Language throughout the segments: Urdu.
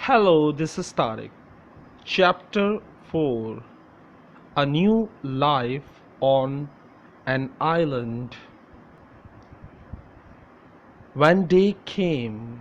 Hello, this is Tariq. Chapter 4. A New Life on an Island. When day came,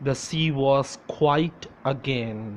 the sea was quiet again.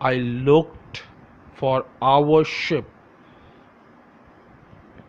I looked for our ship.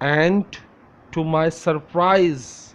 And to my surprise,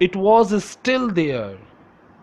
it was still there.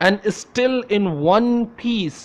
And still in one piece,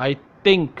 I think,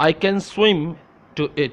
I can swim to it.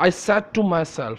I said to myself,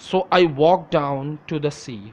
So I walked down to the sea.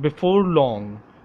Before long,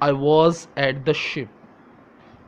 I was at the ship.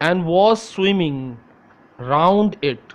And was swimming round it.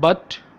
But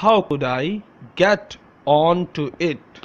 how could I get on to it?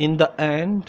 In the end,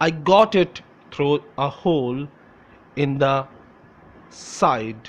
I got it through a hole in the side.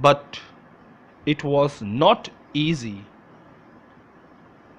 But it was not easy.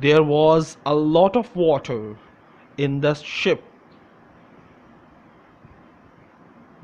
There was a lot of water in the ship.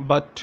But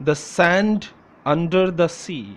the sand under the sea.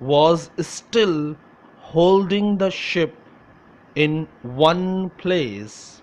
was still holding the ship in one place.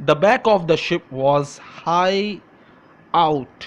The back of the ship was high out.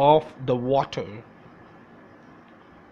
Of the water,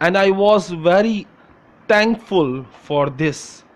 And I was very thankful for this,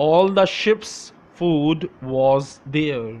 all the ship's food was there.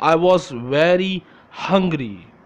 I was very hungry.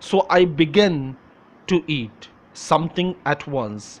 So I began to eat something at once.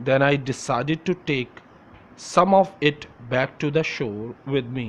Then I decided to take some of it back to the shore with me.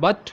But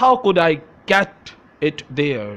how could I get it there?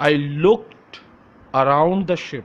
I looked around the ship.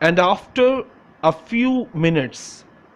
And after a few minutes,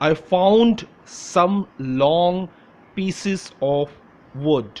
I found some long pieces of wood.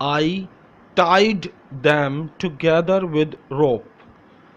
I tied them together with rope.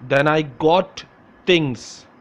Then I got things,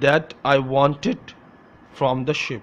that I wanted from the ship,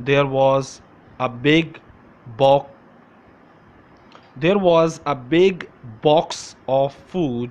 There was a big box. There was a big box of food.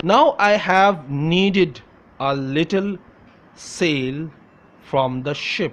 Now I have needed a little sail from the ship.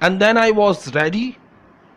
And then I was ready,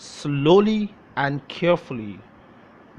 Slowly and carefully,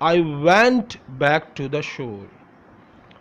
I went back to the shore.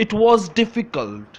It was difficult,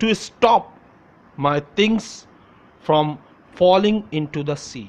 To stop my things from falling into the sea,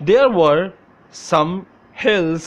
There were some hills,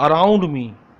Around me,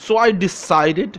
So I decided,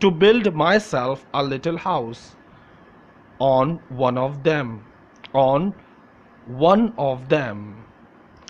to build myself a little house on one of them. On one of them,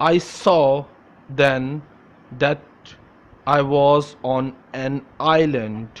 I saw then that I was on an island,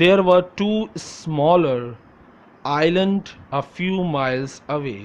There were 2 smaller island a few miles away,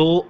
2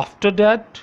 After that,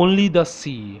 only the sea,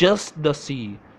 Just the sea,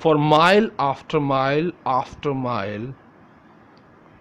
For mile after mile after mile,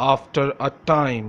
After a time,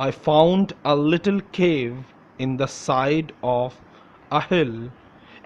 I found a little cave in the side of a hill.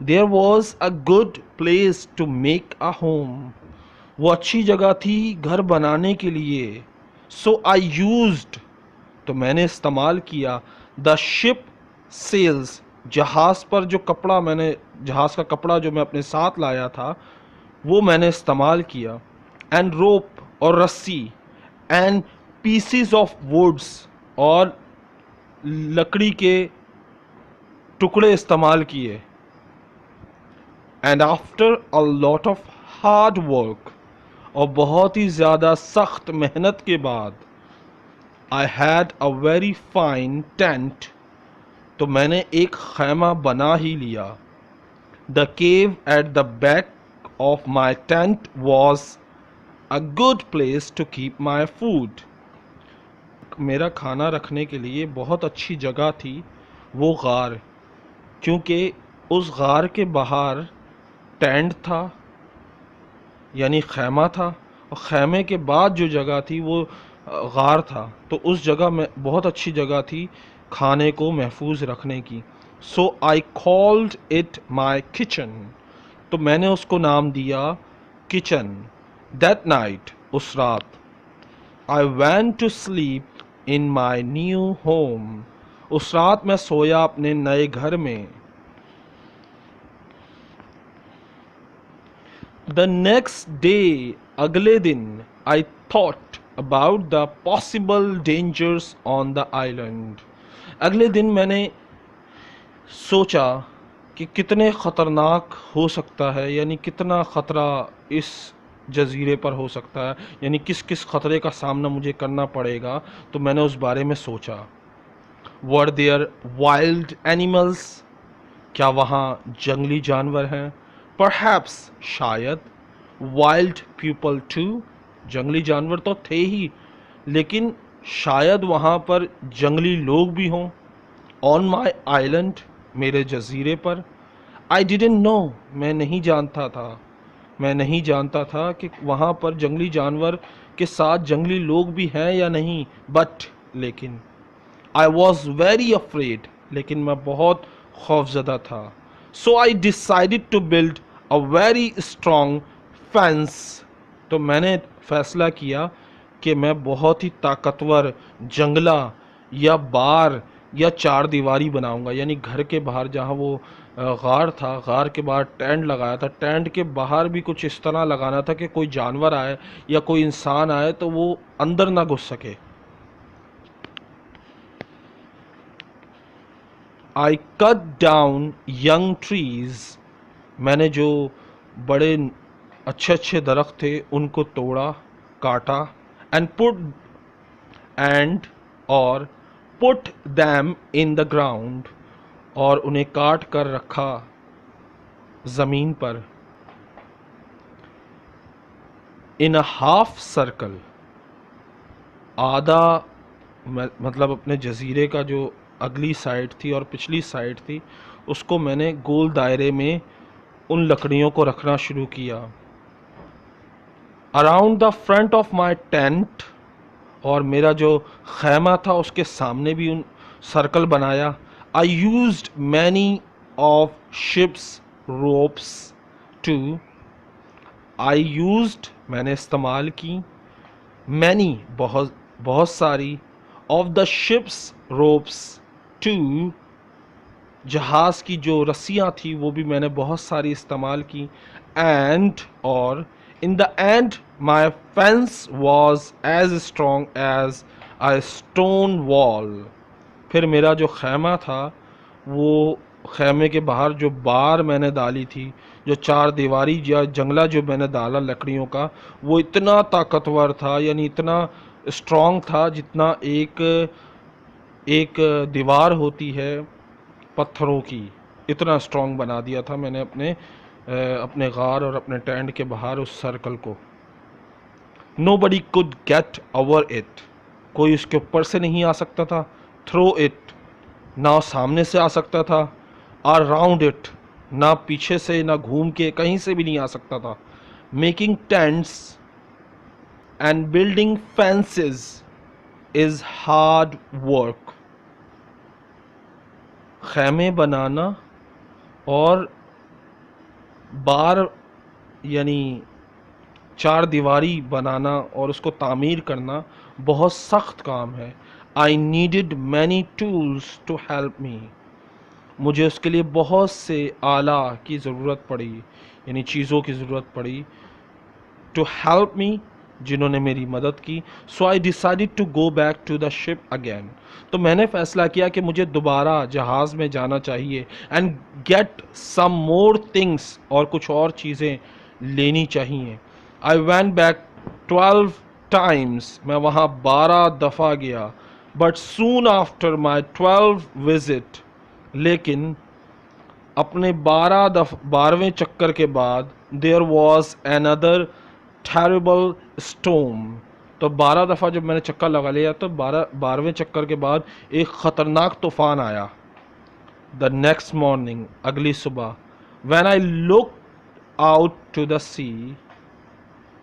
There was a good place to make a home. وہ اچھی جگہ تھی گھر بنانے کے لیے. سو آئی یوزڈ، تو میں نے استعمال کیا، دا شپ سیلز، جہاز پر جو کپڑا میں نے، جہاز کا کپڑا جو میں اپنے ساتھ لایا تھا وہ میں نے استعمال کیا. اینڈ روپ، اور رسی، اینڈ پیسز آف ووڈس، اور لکڑی کے ٹکڑے استعمال کیے. And after a lot of hard work, اور بہت ہی زیادہ سخت محنت کے بعد، I had a very fine tent, تو میں نے ایک خیمہ بنا ہی لیا. The cave at the back of my tent was a good place to keep my food. میرا کھانا رکھنے کے لیے بہت اچھی جگہ تھی وہ غار، کیونکہ اس غار کے باہر ٹینٹ تھا یعنی خیمہ تھا، اور خیمے کے بعد جو جگہ تھی وہ غار تھا، تو اس جگہ میں بہت اچھی جگہ تھی کھانے کو محفوظ رکھنے کی. So I called it my kitchen, تو میں نے اس کو نام دیا کچن. دیٹ نائٹ، اس رات، I went to sleep in my new home, اس رات میں سویا اپنے نئے گھر میں. The next day، اگلے دن، I thought about the possible dangers on the island. اگلے دن میں نے سوچا کہ کتنے خطرناک ہو سکتا ہے، یعنی کتنا خطرہ اس جزیرے پر ہو سکتا ہے، یعنی کس کس خطرے کا سامنا مجھے کرنا پڑے گا. تو میں نے اس بارے میں سوچا. Were there wild animals؟ کیا وہاں جنگلی جانور ہیں؟ Perhaps، شاید. Wild people too؟ جنگلی جانور تو تھے ہی، لیکن شاید وہاں پر جنگلی لوگ بھی ہوں. On my island، میرے جزیرے پر. I didn't know، میں نہیں جانتا تھا کہ وہاں پر جنگلی جانور کے ساتھ جنگلی لوگ بھی ہیں یا نہیں. But، لیکن، I was very afraid، لیکن میں بہت خوفزدہ تھا. So I decided to build a very strong fence، تو میں نے فیصلہ کیا کہ میں بہت ہی طاقتور جنگلہ یا بار یا چار دیواری بناؤں گا. یعنی گھر کے باہر جہاں وہ غار تھا، غار کے باہر ٹینٹ لگایا تھا، ٹینٹ کے باہر بھی کچھ اس طرح لگانا تھا کہ کوئی جانور آئے یا کوئی انسان آئے تو وہ اندر نہ گھس سکے. I cut down young trees، میں نے جو بڑے اچھے اچھے درخت تھے ان کو توڑا، کاٹا. اور put them in the ground، اور انہیں کاٹ کر رکھا زمین پر. in a half circle، آدھا، مطلب اپنے جزیرے کا جو اگلی سائڈ تھی اور پچھلی سائڈ تھی اس کو میں نے گول دائرے میں ان لکڑیوں کو رکھنا شروع کیا. Around the front of my tent, اور میرا جو خیمہ تھا اس کے سامنے بھی ان سرکل بنایا. I used many of ships ropes to, I used, میں نے استعمال کی، مینی، بہت ساری، of the ships ropes to, جہاز کی جو رسیاں تھیں وہ بھی میں نے بہت ساری استعمال کی. اینڈ، اور in the end my fence was as strong as a stone wall, پھر میرا جو خیمہ تھا وہ خیمے کے باہر جو بار میں نے ڈالی تھی، جو چار دیواری یا جنگلہ جو میں نے ڈالا لکڑیوں کا، وہ اتنا طاقتور تھا، یعنی اتنا اسٹرانگ تھا جتنا ایک دیوار ہوتی ہے پتھروں کی. اتنا اسٹرانگ بنا دیا تھا میں نے اپنے غار اور اپنے ٹینٹ کے باہر اس سرکل کو. Nobody could get over it، کوئی اس کے اوپر سے نہیں آ سکتا تھا. Through it، نہ سامنے سے آ سکتا تھا. Around it، نہ پیچھے سے، نہ گھوم کے کہیں سے بھی نہیں آ سکتا تھا. Making tents and building fences is hard work، خیمے بنانا اور بار یعنی چار دیواری بنانا اور اس کو تعمیر کرنا بہت سخت کام ہے. I needed many tools to help me. مجھے اس کے لیے بہت سے آلہ کی ضرورت پڑی، یعنی چیزوں کی ضرورت پڑی. ٹو ہیلپ می، جنہوں نے میری مدد کی. So I decided to go back to the ship again. تو میں نے فیصلہ کیا کہ مجھے دوبارہ جہاز میں جانا چاہیے. And get some more things, اور کچھ اور چیزیں لینی چاہیے. آئی وینٹ بیک 12 ٹائمس، میں وہاں 12 دفعہ گیا. But soon after my 12 visit, لیکن اپنے 12ویں چکر کے بعد there was another terrible storm. تو 12 دفعہ جب میں نے چکر لگا لیا تو 12ویں چکر کے بعد ایک خطرناک طوفان آیا. دا نیکسٹ مارننگ، اگلی صبح، when I look out to the sea,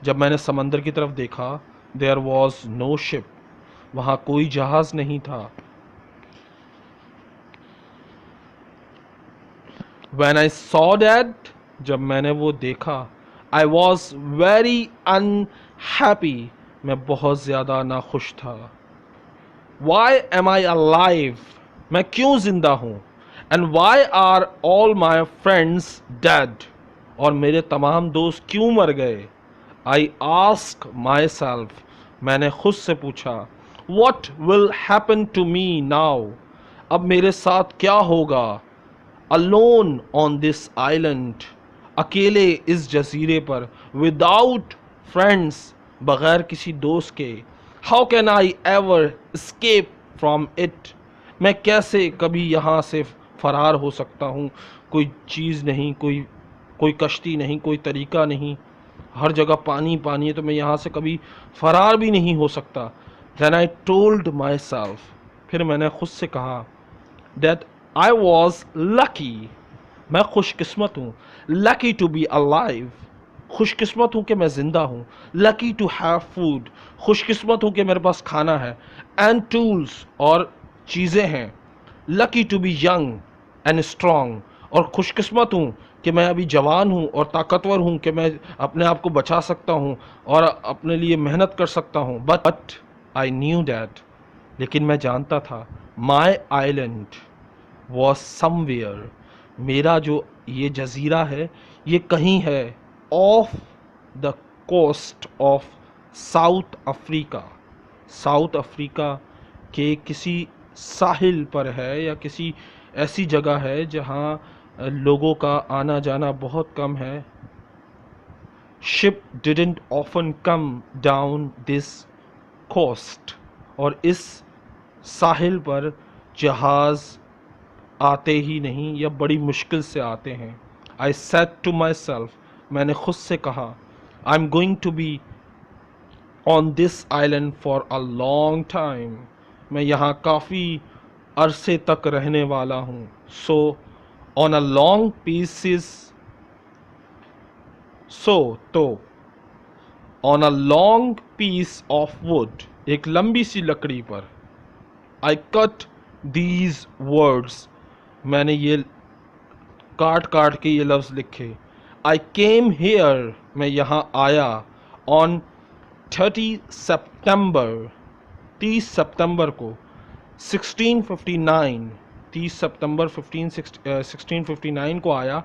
جب میں نے سمندر کی طرف دیکھا، دیر واز نو شپ، وہاں کوئی جہاز نہیں تھا. When I saw that، جب میں نے وہ دیکھا، I was very unhappy، میں بہت زیادہ ناخوش تھا. Why am I alive؟ میں کیوں زندہ ہوں؟ And why are all my friends dead؟ اور میرے تمام دوست کیوں مر گئے؟ I ask myself، میں نے خود سے پوچھا. What will happen to me now؟ اب میرے ساتھ کیا ہوگا؟ Alone on this island، اکیلے اس جزیرے پر. Without friends، بغیر کسی دوست کے. How can I ever escape from it؟ میں کیسے کبھی یہاں سے فرار ہو سکتا ہوں؟ کوئی چیز نہیں، کوئی کشتی نہیں، کوئی طریقہ نہیں، ہر جگہ پانی پانی ہے، تو میں یہاں سے کبھی فرار بھی نہیں ہو سکتا. Then I told myself، پھر میں نے خود سے کہا، that I was lucky، میں خوش قسمت ہوں. Lucky to be alive، خوش قسمت ہوں کہ میں زندہ ہوں. Lucky to have food، خوش قسمت ہوں کہ میرے پاس کھانا ہے. And tools، اور چیزیں ہیں. Lucky to be young and strong، اور خوش قسمت ہوں کہ میں ابھی جوان ہوں اور طاقتور ہوں، کہ میں اپنے آپ کو بچا سکتا ہوں اور اپنے لیے محنت کر سکتا ہوں. But I knew that، لیکن میں جانتا تھا، my island was somewhere، میرا جو یہ جزیرہ ہے یہ کہیں ہے. off the coast of South Africa, South Africa کے کسی ساحل پر ہے، یا کسی ایسی جگہ ہے جہاں لوگوں کا آنا جانا بہت کم ہے. ship didn't often come down this coast، اور اس ساحل پر جہاز آتے ہی نہیں، یا بڑی مشکل سے آتے ہیں. I said to myself، میں نے خود سے کہا، I'm going to be on this island for a long time، میں یہاں کافی عرصے تک رہنے والا ہوں. So on a long pieces، تو on a long piece of wood، ایک لمبی سی لکڑی پر. I cut these words، میں نے یہ کاٹ کے یہ لفظ لکھے. I came here، میں یہاں آیا. On 30 سپتمبر، 30 سپتمبر کو 1659، 30 سپتمبر 1659 کو آیا.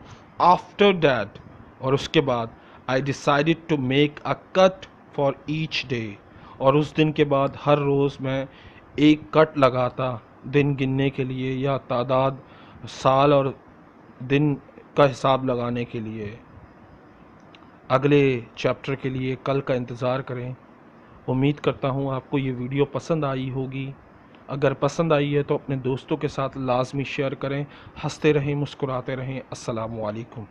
After that، اور اس کے بعد I decided to make a cut for each day، اور اس دن کے بعد ہر روز میں ایک کٹ لگاتا دن گننے کے لیے، یا تعداد سال اور دن کا حساب لگانے کے لیے. اگلے چیپٹر کے لیے کل کا انتظار کریں. امید کرتا ہوں آپ کو یہ ویڈیو پسند آئی ہوگی. اگر پسند آئی ہے تو اپنے دوستوں کے ساتھ لازمی شیئر کریں. ہنستے رہیں، مسکراتے رہیں. السلام علیکم.